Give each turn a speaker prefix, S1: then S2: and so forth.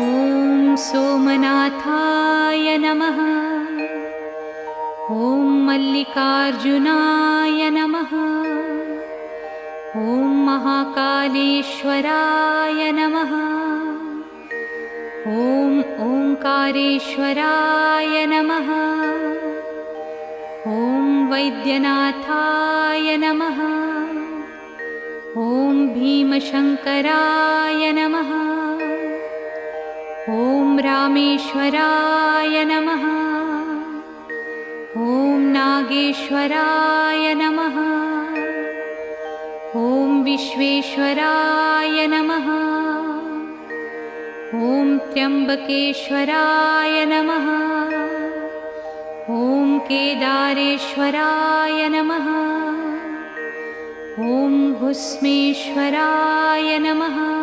S1: ॐ सोमनाथाय नमः। ॐ मल्लिकार्जुनाय नमः। ॐ महाकालेश्वराय नमः। ॐ ओंकारेश्वराय नमः। ॐ वैद्यनाथाय नमः। ॐ भीमशंकराय नमः। ॐ रामेश्वराय नमः। ॐ नागेश्वराय नमः। ॐ विश्वेश्वराय नमः। ॐ त्र्यंबकेश्वराय नमः। ॐ केदारेश्वराय नमः। ॐ भुस्मेश्वराय नमः।